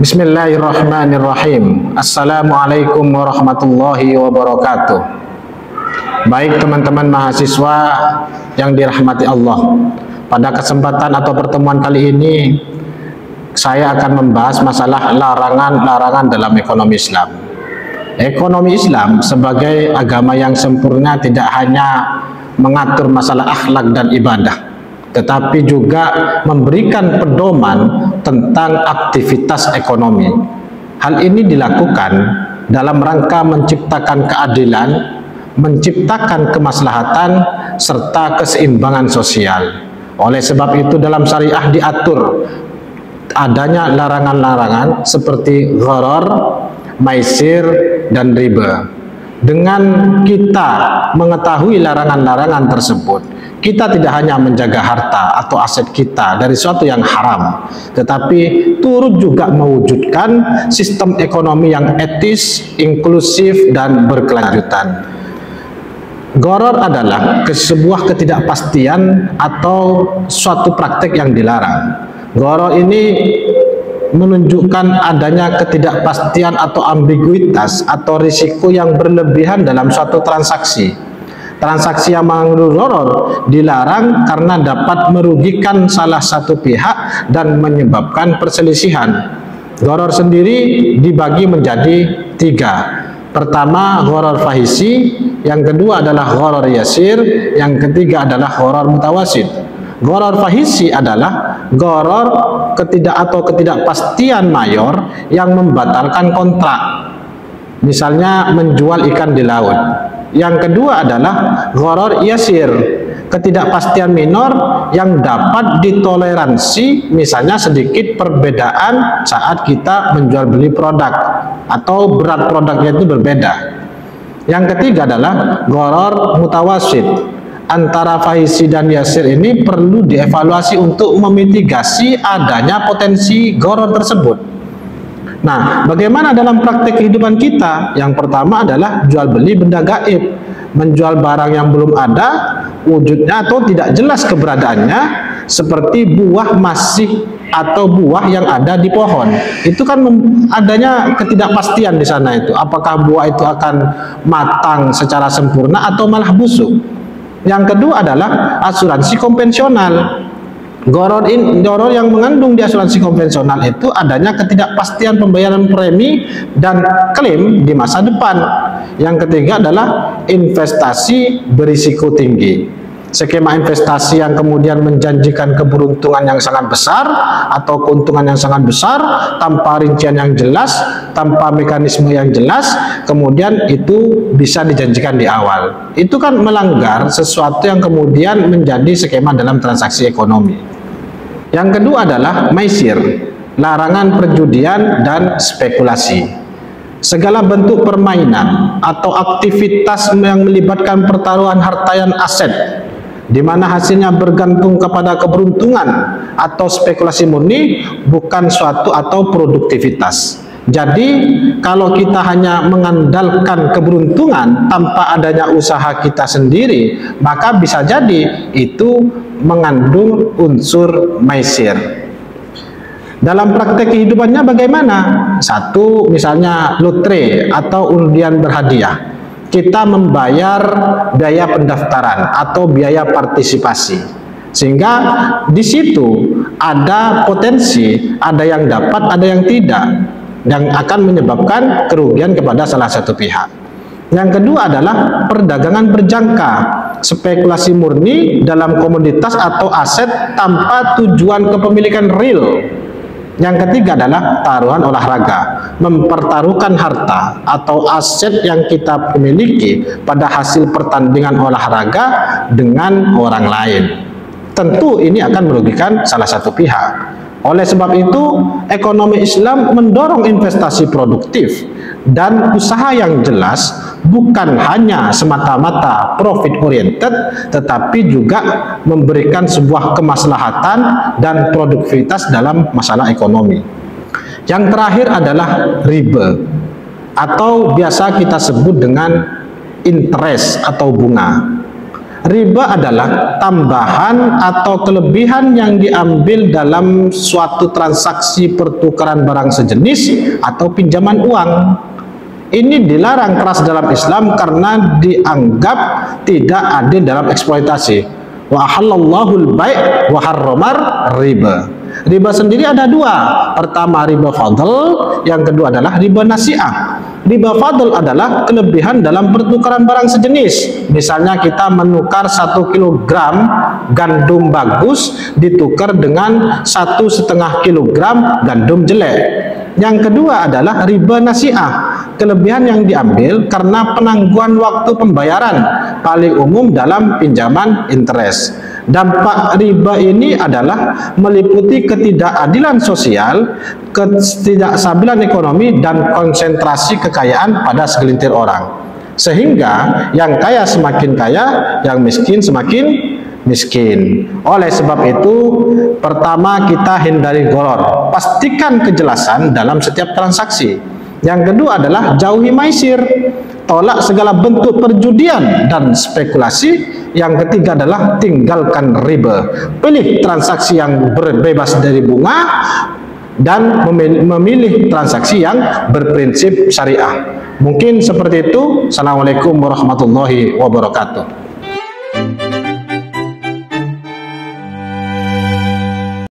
Bismillahirrahmanirrahim. Assalamualaikum warahmatullahi wabarakatuh. Baik teman-teman mahasiswa yang dirahmati Allah, pada kesempatan atau pertemuan kali ini saya akan membahas masalah larangan-larangan dalam ekonomi Islam. Ekonomi Islam sebagai agama yang sempurna tidak hanya mengatur masalah akhlak dan ibadah, tetapi juga memberikan pedoman tentang aktivitas ekonomi. Hal ini dilakukan dalam rangka menciptakan keadilan, menciptakan kemaslahatan, serta keseimbangan sosial. Oleh sebab itu dalam syariah diatur adanya larangan-larangan seperti gharar, maisir, dan riba. Dengan kita mengetahui larangan-larangan tersebut, kita tidak hanya menjaga harta atau aset kita dari suatu yang haram, tetapi turut juga mewujudkan sistem ekonomi yang etis, inklusif, dan berkelanjutan. Gharar adalah sebuah ketidakpastian atau suatu praktek yang dilarang. Gharar ini menunjukkan adanya ketidakpastian atau ambiguitas atau risiko yang berlebihan dalam suatu transaksi. Transaksi yang mengandung gharar dilarang karena dapat merugikan salah satu pihak dan menyebabkan perselisihan. Gharar sendiri dibagi menjadi 3. Pertama, gharar fahisi, yang kedua adalah gharar yasir, yang ketiga adalah gharar mutawasid. Gharar fahisi adalah gharar ketidakpastian mayor yang membatalkan kontrak, misalnya menjual ikan di laut. Yang kedua adalah gharar yasir, ketidakpastian minor yang dapat ditoleransi, misalnya sedikit perbedaan saat kita menjual beli produk atau berat produknya itu berbeda. Yang ketiga adalah gharar mutawasid. Antara fahisi dan yasir ini perlu dievaluasi untuk memitigasi adanya potensi gharar tersebut. Nah, bagaimana dalam praktek kehidupan kita? Yang pertama adalah jual beli benda gaib, menjual barang yang belum ada wujudnya atau tidak jelas keberadaannya, seperti buah masih atau buah yang ada di pohon. Itu kan adanya ketidakpastian di sana itu. Apakah buah itu akan matang secara sempurna atau malah busuk? Yang kedua adalah asuransi konvensional. Gharar yang mengandung di asuransi konvensional itu adanya ketidakpastian pembayaran premi dan klaim di masa depan. Yang ketiga adalah investasi berisiko tinggi. Skema investasi yang kemudian menjanjikan keberuntungan yang sangat besar atau keuntungan yang sangat besar tanpa rincian yang jelas, tanpa mekanisme yang jelas, kemudian itu bisa dijanjikan di awal. Itu kan melanggar sesuatu yang kemudian menjadi skema dalam transaksi ekonomi. Yang kedua adalah maisir, larangan perjudian dan spekulasi. Segala bentuk permainan atau aktivitas yang melibatkan pertaruhan harta dan aset, di mana hasilnya bergantung kepada keberuntungan atau spekulasi murni, bukan suatu atau produktivitas. Jadi kalau kita hanya mengandalkan keberuntungan tanpa adanya usaha kita sendiri, maka bisa jadi itu mengandung unsur maisir. Dalam praktek kehidupannya bagaimana? Satu, misalnya lotre atau undian berhadiah. Kita membayar biaya pendaftaran atau biaya partisipasi, sehingga di situ ada potensi, ada yang dapat, ada yang tidak, yang akan menyebabkan kerugian kepada salah satu pihak. Yang kedua adalah perdagangan berjangka, spekulasi murni dalam komoditas atau aset tanpa tujuan kepemilikan real. Yang ketiga adalah taruhan olahraga, mempertaruhkan harta atau aset yang kita miliki pada hasil pertandingan olahraga dengan orang lain. Tentu ini akan merugikan salah satu pihak. Oleh sebab itu, ekonomi Islam mendorong investasi produktif dan usaha yang jelas, bukan hanya semata-mata profit oriented, tetapi juga memberikan sebuah kemaslahatan dan produktivitas dalam masalah ekonomi. Yang terakhir adalah riba, atau biasa kita sebut dengan interest atau bunga. Riba adalah tambahan atau kelebihan yang diambil dalam suatu transaksi pertukaran barang sejenis atau pinjaman uang. Ini dilarang keras dalam Islam karena dianggap tidak adil dalam eksploitasi. Wa halallahu al-bai' wa harramar riba. Riba sendiri ada dua. Pertama riba fadl, yang kedua adalah riba nasi'ah. Riba fadl adalah kelebihan dalam pertukaran barang sejenis. Misalnya kita menukar 1 kilogram gandum bagus ditukar dengan 1,5 kilogram gandum jelek. Yang kedua adalah riba nasi'ah, kelebihan yang diambil karena penangguhan waktu pembayaran, paling umum dalam pinjaman interest. Dampak riba ini adalah meliputi ketidakadilan sosial, ketidakstabilan ekonomi, dan konsentrasi kekayaan pada segelintir orang. Sehingga yang kaya semakin kaya, yang miskin semakin miskin. Oleh sebab itu, pertama kita hindari gharar. Pastikan kejelasan dalam setiap transaksi. Yang kedua adalah jauhi maisir. Tolak segala bentuk perjudian dan spekulasi. Yang ketiga adalah tinggalkan riba. Pilih transaksi yang bebas dari bunga dan memilih transaksi yang berprinsip syariah. Mungkin seperti itu. Assalamualaikum warahmatullahi wabarakatuh.